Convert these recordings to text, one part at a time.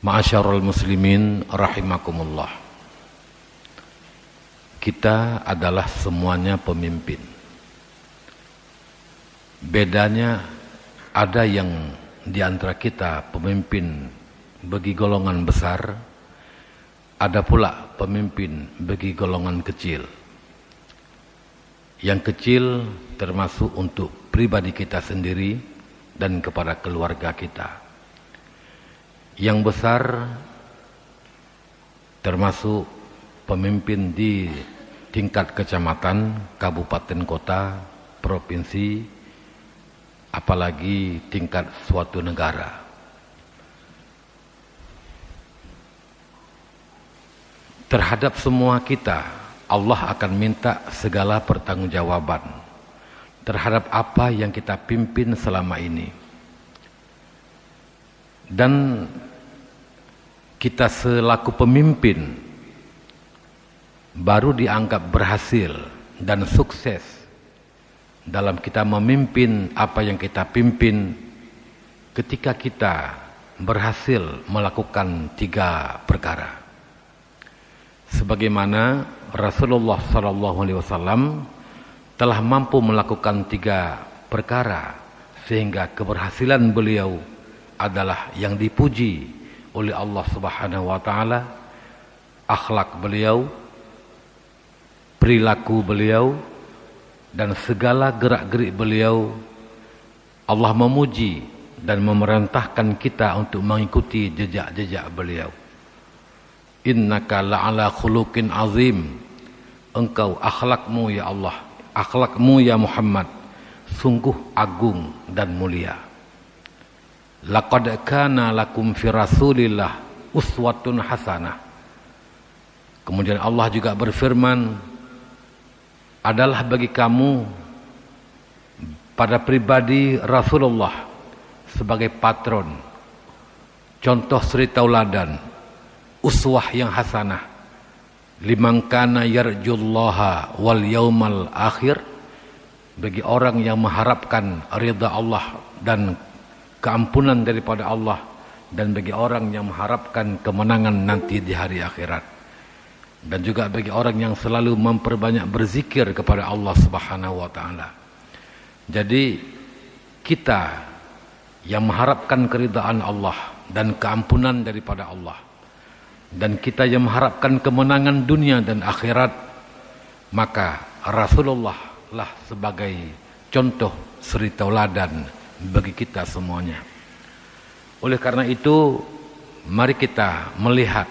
Ma'asyarul muslimin rahimakumullah. Kita adalah semuanya pemimpin. Bedanya ada yang di antara kita pemimpin bagi golongan besar, ada pula pemimpin bagi golongan kecil. Yang kecil termasuk untuk pribadi kita sendiri dan kepada keluarga kita. Yang besar termasuk pemimpin di tingkat kecamatan, kabupaten kota, provinsi, apalagi tingkat suatu negara. Terhadap semua kita, Allah akan minta segala pertanggungjawaban terhadap apa yang kita pimpin selama ini. Dan kita selaku pemimpin baru dianggap berhasil dan sukses dalam kita memimpin apa yang kita pimpin ketika kita berhasil melakukan 3 perkara. Sebagaimana Rasulullah SAW telah mampu melakukan 3 perkara sehingga keberhasilan beliau adalah yang dipuji oleh Allah Subhanahu wa taala. Akhlak beliau, perilaku beliau, dan segala gerak-gerik beliau Allah memuji dan memerintahkan kita untuk mengikuti jejak-jejak beliau. Innaka la'ala khuluqin azim. Engkau akhlakmu ya Allah, akhlakmu ya Muhammad sungguh agung dan mulia. Laqad kana lakum fi Rasulillah uswatun hasanah. Kemudian Allah juga berfirman, adalah bagi kamu pada pribadi Rasulullah sebagai patron, contoh suri tauladan, uswah yang hasanah. Liman kana yarjullaha wal yaumal akhir, bagi orang yang mengharapkan ridha Allah dan keampunan daripada Allah, dan bagi orang yang mengharapkan kemenangan nanti di hari akhirat, dan juga bagi orang yang selalu memperbanyak berzikir kepada Allah Subhanahu wa taala. Jadi kita yang mengharapkan keridhaan Allah dan keampunan daripada Allah, dan kita yang mengharapkan kemenangan dunia dan akhirat, maka Rasulullah lah sebagai contoh suri tauladan bagi kita semuanya. Oleh karena itu, mari kita melihat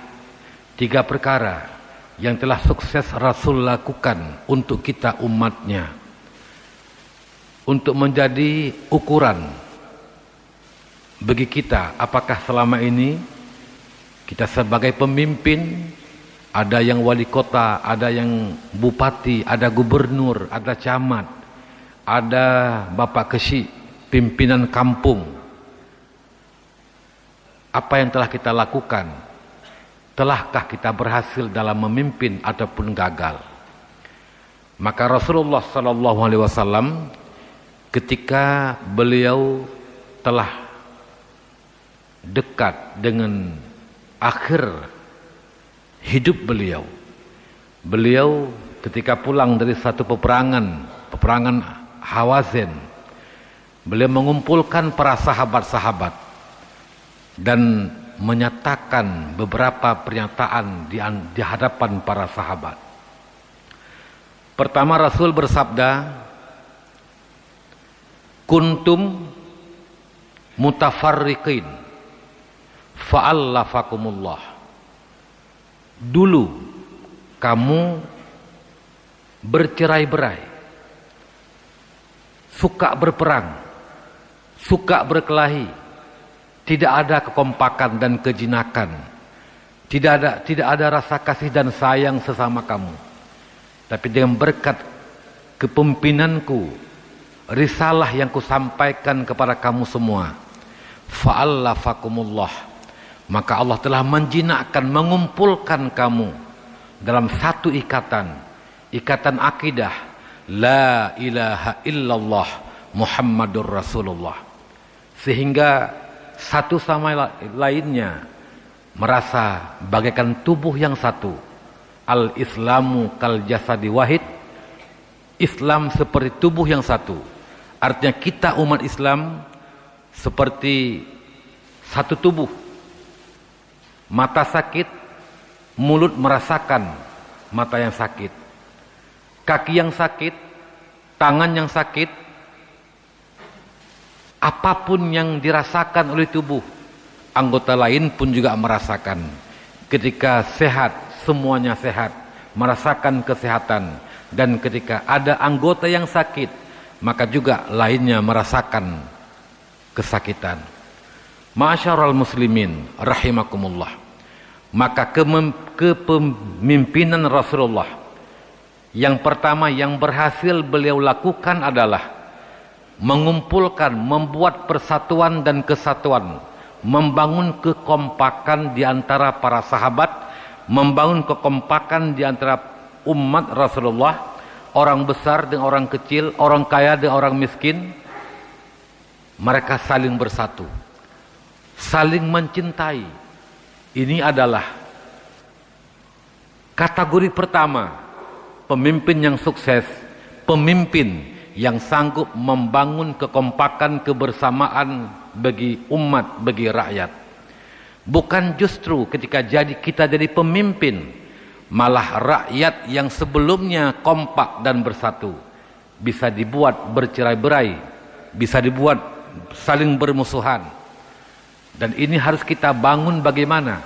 3 perkara yang telah sukses Rasul lakukan untuk kita umatnya, untuk menjadi ukuran bagi kita apakah selama ini kita sebagai pemimpin, ada yang wali kota, ada yang bupati, ada gubernur, ada camat, ada bapak kesi, pimpinan kampung. Apa yang telah kita lakukan? Telahkah kita berhasil dalam memimpin ataupun gagal? Maka Rasulullah SAW ketika beliau telah dekat dengan akhir hidup beliau, beliau ketika pulang dari satu peperangan Hawazin, beliau mengumpulkan para sahabat-sahabat dan menyatakan beberapa pernyataan di hadapan para sahabat. Pertama, Rasul bersabda, kuntum mutafarriqin fa'allafakumullah. Dulu kamu bercerai-berai, suka berperang, suka berkelahi, tidak ada kekompakan dan kejinakan, tidak ada rasa kasih dan sayang sesama kamu. Tapi dengan berkat kepemimpinanku, risalah yang kusampaikan kepada kamu semua, fa'allafakumullah, maka Allah telah menjinakkan, mengumpulkan kamu dalam satu ikatan akidah, la ilaha illallah Muhammadur Rasulullah, sehingga satu sama lainnya merasa bagaikan tubuh yang satu. Al-Islamu kal jasadi wahid. Islam seperti tubuh yang satu. Artinya kita umat Islam seperti satu tubuh. Mata sakit, mulut merasakan mata yang sakit. Kaki yang sakit, tangan yang sakit, apapun yang dirasakan oleh tubuh, anggota lain pun juga merasakan. Ketika sehat, semuanya sehat, merasakan kesehatan. Dan ketika ada anggota yang sakit, maka juga lainnya merasakan kesakitan. Ma'asyiral muslimin rahimakumullah. Maka kepemimpinan Rasulullah yang pertama yang berhasil beliau lakukan adalah mengumpulkan, membuat persatuan dan kesatuan, membangun kekompakan di antara para sahabat, membangun kekompakan di antara umat Rasulullah, orang besar dengan orang kecil, orang kaya dengan orang miskin. Mereka saling bersatu, saling mencintai. Ini adalah kategori pertama pemimpin yang sukses, pemimpin yang sanggup membangun kekompakan kebersamaan bagi umat, bagi rakyat. Bukan justru ketika kita jadi pemimpin, malah rakyat yang sebelumnya kompak dan bersatu bisa dibuat bercerai-berai, bisa dibuat saling bermusuhan. Dan ini harus kita bangun bagaimana?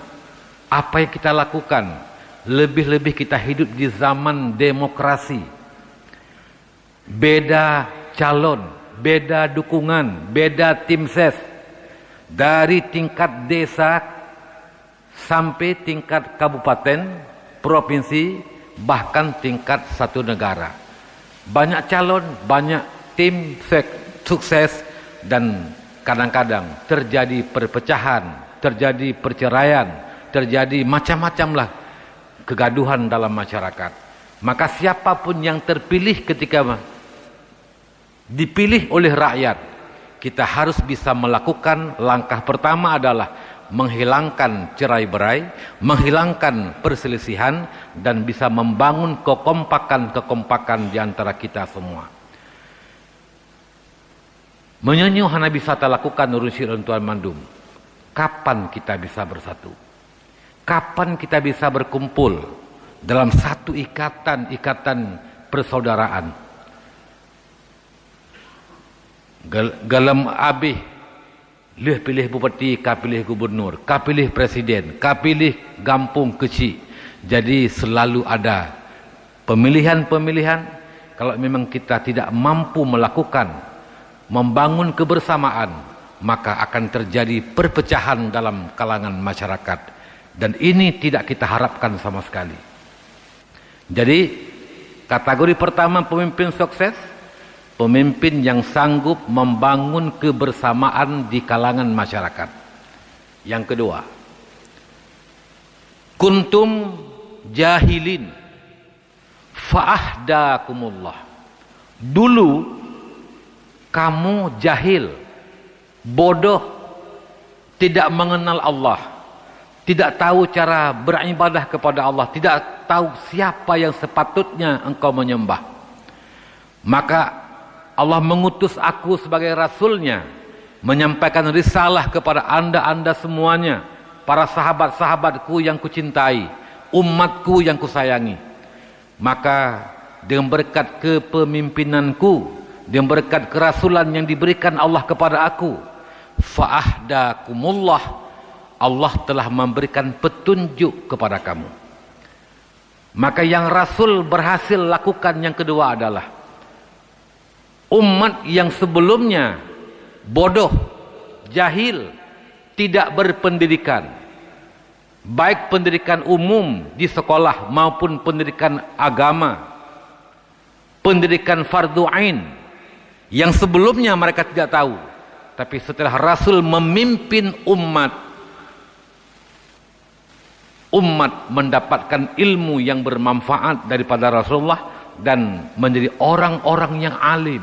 Apa yang kita lakukan? Lebih-lebih kita hidup di zaman demokrasi. Beda calon, beda dukungan, beda tim ses. Dari tingkat desa sampai tingkat kabupaten, provinsi, bahkan tingkat satu negara. Banyak calon, banyak tim sukses, dan kadang-kadang terjadi perpecahan, terjadi perceraian, terjadi macam-macamlah kegaduhan dalam masyarakat. Maka siapapun yang terpilih ketika dipilih oleh rakyat, kita harus bisa melakukan langkah pertama adalah menghilangkan cerai-berai, menghilangkan perselisihan, dan bisa membangun kekompakan di antara kita semua. Menyanyi Nabi Sata lakukan urusan Tuan Mandum. Kapan kita bisa bersatu? Kapan kita bisa berkumpul dalam satu ikatan persaudaraan? Galam abih, leh pilih bupati, ka pilih gubernur, ka pilih presiden, ka pilih gampung kecil. Jadi selalu ada pemilihan-pemilihan. Kalau memang kita tidak mampu melakukan, membangun kebersamaan, maka akan terjadi perpecahan dalam kalangan masyarakat. Dan ini tidak kita harapkan sama sekali. Jadi kategori pertama pemimpin sukses, pemimpin yang sanggup membangun kebersamaan di kalangan masyarakat. Yang kedua, kuntum jahilin fa'ahdakumullah. Dulu kamu jahil, bodoh, tidak mengenal Allah, tidak tahu cara beribadah kepada Allah, tidak tahu siapa yang sepatutnya engkau menyembah. Maka Allah mengutus aku sebagai rasulnya, menyampaikan risalah kepada anda semuanya, para sahabat-sahabatku yang kucintai, umatku yang kusayangi. Maka dengan berkat kepemimpinanku, dengan berkat kerasulan yang diberikan Allah kepada aku, fa'ahdakumullah, Allah telah memberikan petunjuk kepada kamu. Maka yang Rasul berhasil lakukan yang kedua adalah umat yang sebelumnya bodoh, jahil, tidak berpendidikan, baik pendidikan umum di sekolah maupun pendidikan agama, pendidikan fardu ain, yang sebelumnya mereka tidak tahu. Tapi setelah Rasul memimpin umat mendapatkan ilmu yang bermanfaat daripada Rasulullah dan menjadi orang-orang yang alim.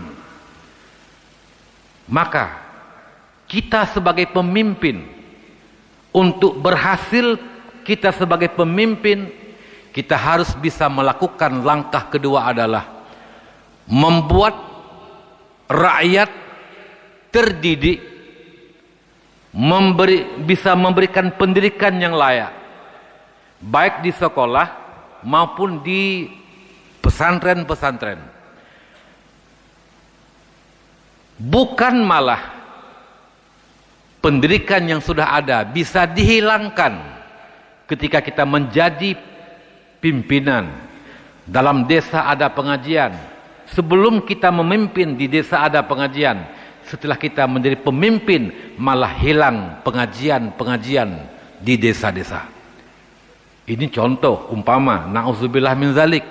Maka kita sebagai pemimpin, Untuk berhasil kita sebagai pemimpin, kita harus bisa melakukan langkah kedua adalah membuat rakyat terdidik, bisa memberikan pendidikan yang layak, baik di sekolah maupun di pesantren-pesantren. Bukan malah pendidikan yang sudah ada bisa dihilangkan ketika kita menjadi pimpinan. Dalam desa ada pengajian, sebelum kita memimpin di desa ada pengajian, setelah kita menjadi pemimpin malah hilang pengajian-pengajian di desa-desa. Ini contoh umpama, na'udzubillah min zalik.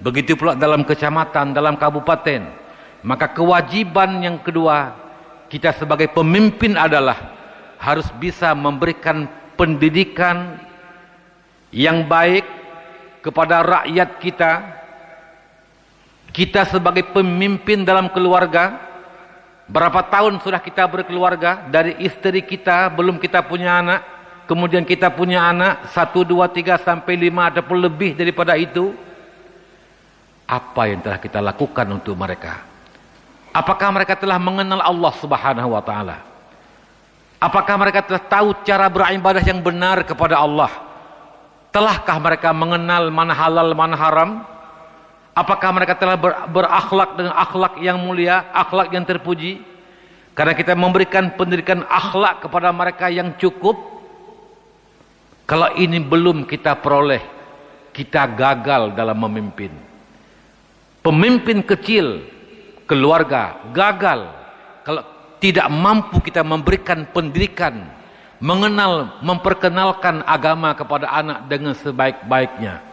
Begitu pula dalam kecamatan, dalam kabupaten. Maka kewajiban yang kedua kita sebagai pemimpin adalah harus bisa memberikan pendidikan yang baik kepada rakyat kita. Kita sebagai pemimpin dalam keluarga, berapa tahun sudah kita berkeluarga, dari istri kita belum kita punya anak, kemudian kita punya anak 1, 2, 3 sampai 5 ataupun lebih daripada itu. Apa yang telah kita lakukan untuk mereka? Apakah mereka telah mengenal Allah Subhanahu wa taala? Apakah mereka telah tahu cara beribadah yang benar kepada Allah? Telahkah mereka mengenal mana halal mana haram? Apakah mereka telah berakhlak dengan akhlak yang mulia, akhlak yang terpuji? Karena kita memberikan pendidikan akhlak kepada mereka yang cukup. Kalau ini belum kita peroleh, kita gagal dalam memimpin. Pemimpin kecil, keluarga, gagal kalau tidak mampu kita memberikan pendidikan, memperkenalkan agama kepada anak dengan sebaik-baiknya,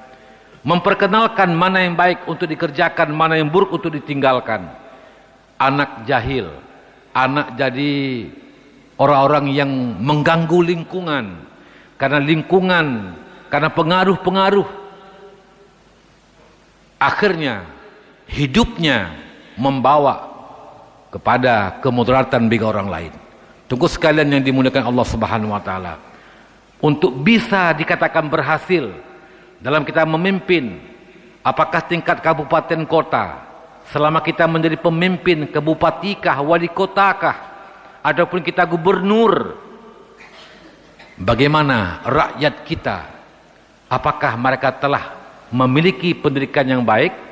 memperkenalkan mana yang baik untuk dikerjakan, mana yang buruk untuk ditinggalkan. Anak jahil, anak jadi orang-orang yang mengganggu lingkungan, karena pengaruh-pengaruh, akhirnya hidupnya membawa kepada kemudaratan bagi orang lain. Tunggu sekalian yang dimuliakan Allah Subhanahu wa taala, untuk bisa dikatakan berhasil dalam kita memimpin, apakah tingkat kabupaten kota, selama kita menjadi pemimpin kabupatikah, wali kotakah, ataupun kita gubernur, bagaimana rakyat kita, apakah mereka telah memiliki pendidikan yang baik?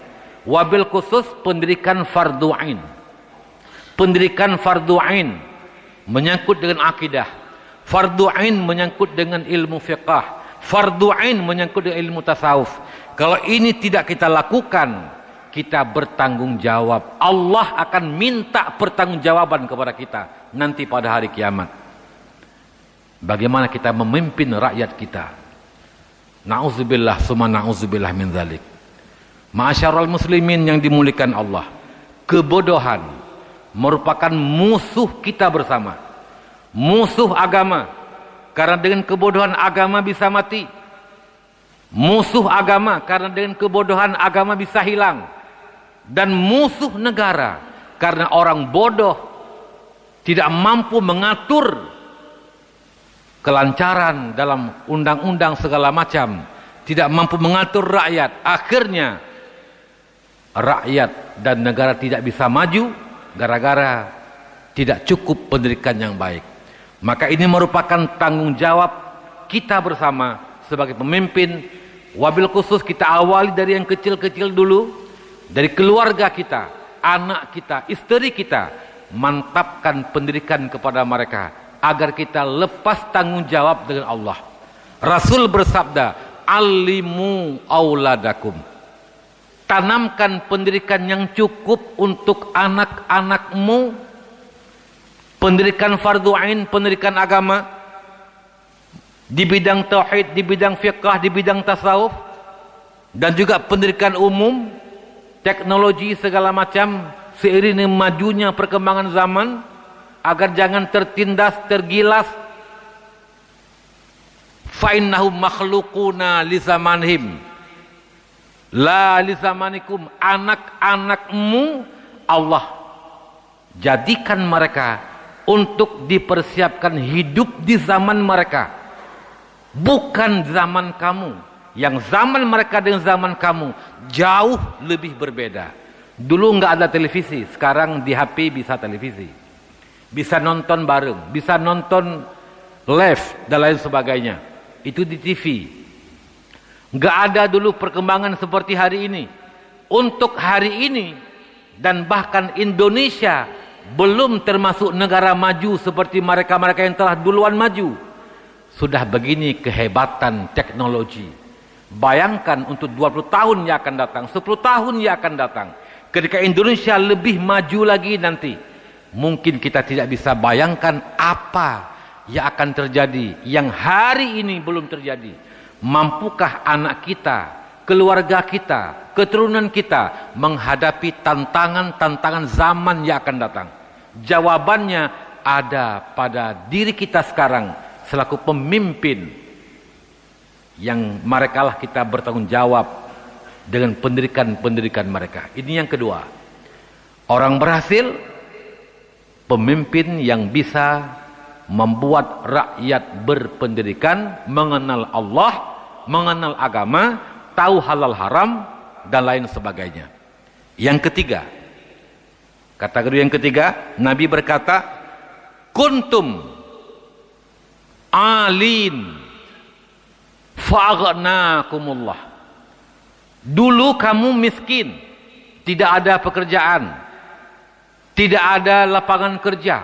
Wabil khusus pendidikan fardu ain. Pendidikan fardu ain menyangkut dengan akidah. Fardu ain menyangkut dengan ilmu fiqh. Fardu ain menyangkut dengan ilmu tasawuf. Kalau ini tidak kita lakukan, kita bertanggung jawab. Allah akan minta pertanggungjawaban kepada kita nanti pada hari kiamat. Bagaimana kita memimpin rakyat kita? Na'udzubillah summa na'udzubillah min dzalik. Ma'asyiral muslimin yang dimuliakan Allah, kebodohan merupakan musuh kita bersama, musuh agama. Karena dengan kebodohan agama bisa mati. Musuh agama, karena dengan kebodohan agama bisa hilang. Dan musuh negara, karena orang bodoh tidak mampu mengatur kelancaran dalam undang-undang segala macam, tidak mampu mengatur rakyat. Akhirnya rakyat dan negara tidak bisa maju gara-gara tidak cukup pendidikan yang baik. Maka ini merupakan tanggung jawab kita bersama sebagai pemimpin. Wabil khusus kita awali dari yang kecil-kecil dulu, dari keluarga kita, anak kita, istri kita. Mantapkan pendidikan kepada mereka agar kita lepas tanggung jawab dengan Allah. Rasul bersabda, "Alimu auladakum." Tanamkan pendidikan yang cukup untuk anak-anakmu. Pendidikan fardu ain, pendidikan agama di bidang tauhid, di bidang fiqh, di bidang tasawuf, dan juga pendidikan umum, teknologi segala macam seiring majunya perkembangan zaman, agar jangan tertindas, tergilas. Fa innahum makhluquna li zamanihim la li zamanikum. Anak-anakmu Allah jadikan mereka untuk dipersiapkan hidup di zaman mereka, Bukan zaman kamu. Yang zaman mereka dengan zaman kamu jauh lebih berbeda. Dulu nggak ada televisi, sekarang di HP bisa televisi. Bisa nonton bareng, bisa nonton live dan lain sebagainya. Itu di TV. Nggak ada dulu perkembangan seperti hari ini. Untuk hari ini dan bahkan Indonesia belum termasuk negara maju seperti mereka-mereka yang telah duluan maju. Sudah begini kehebatan teknologi. Bayangkan untuk 20 tahun yang akan datang, 10 tahun yang akan datang. Ketika Indonesia lebih maju lagi nanti, mungkin kita tidak bisa bayangkan apa yang akan terjadi yang hari ini belum terjadi. Mampukah anak kita, keluarga kita, keturunan kita menghadapi tantangan-tantangan zaman yang akan datang? Jawabannya ada pada diri kita sekarang selaku pemimpin, yang merekalah kita bertanggung jawab dengan pendidikan mereka. Ini yang kedua. Orang berhasil, pemimpin yang bisa membuat rakyat berpendidikan, mengenal Allah, mengenal agama, tahu halal haram, dan lain sebagainya. Yang ketiga, kategori yang ketiga, Nabi berkata, kuntum alin fa'aghnakumullah. Dulu kamu miskin, tidak ada pekerjaan, tidak ada lapangan kerja,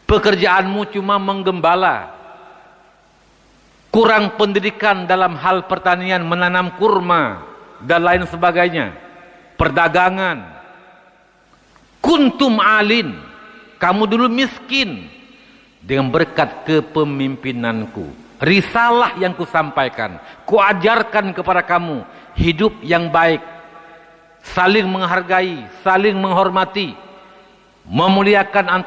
pekerjaanmu cuma menggembala, kurang pendidikan dalam hal pertanian, menanam kurma dan lain sebagainya, perdagangan. Kuntum alin, kamu dulu miskin. Dengan berkat kepemimpinanku, risalah yang kusampaikan, kuajarkan kepada kamu hidup yang baik, saling menghargai, saling menghormati, memuliakan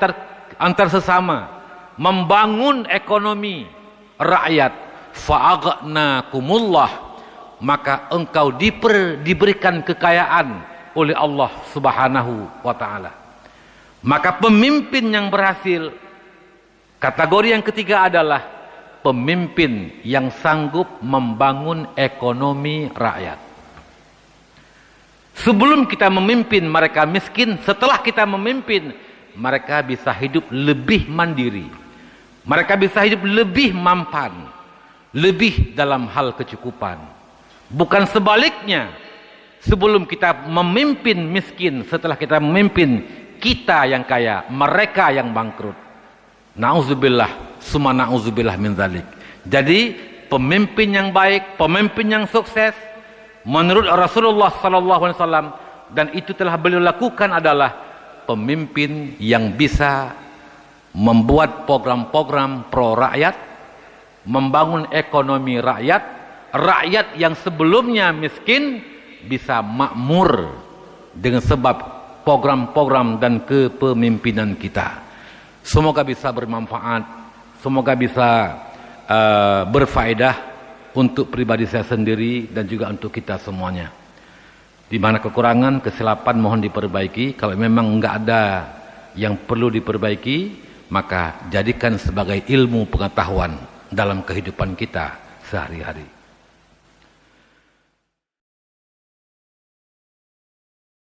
antar sesama, membangun ekonomi rakyat. Fa'aghnakumullah, maka engkau diberikan kekayaan oleh Allah Subhanahu wa taala. Maka pemimpin yang berhasil, kategori yang ketiga adalah pemimpin yang sanggup membangun ekonomi rakyat. Sebelum kita memimpin mereka miskin, setelah kita memimpin mereka bisa hidup lebih mandiri. Mereka bisa hidup lebih mampan, lebih dalam hal kecukupan. Bukan sebaliknya, sebelum kita memimpin miskin, setelah kita memimpin kita yang kaya, mereka yang bangkrut. Na'udzubillah, summa na'udzubillah min dzalik. Jadi pemimpin yang baik, pemimpin yang sukses menurut Rasulullah SAW, dan itu telah beliau lakukan, adalah pemimpin yang bisa membuat program-program pro rakyat, membangun ekonomi rakyat, rakyat yang sebelumnya miskin bisa makmur dengan sebab program-program dan kepemimpinan kita. Semoga bisa bermanfaat, semoga bisa berfaedah untuk pribadi saya sendiri dan juga untuk kita semuanya. Di mana kekurangan, kesilapan mohon diperbaiki. Kalau memang enggak ada yang perlu diperbaiki, maka jadikan sebagai ilmu pengetahuan dalam kehidupan kita sehari-hari.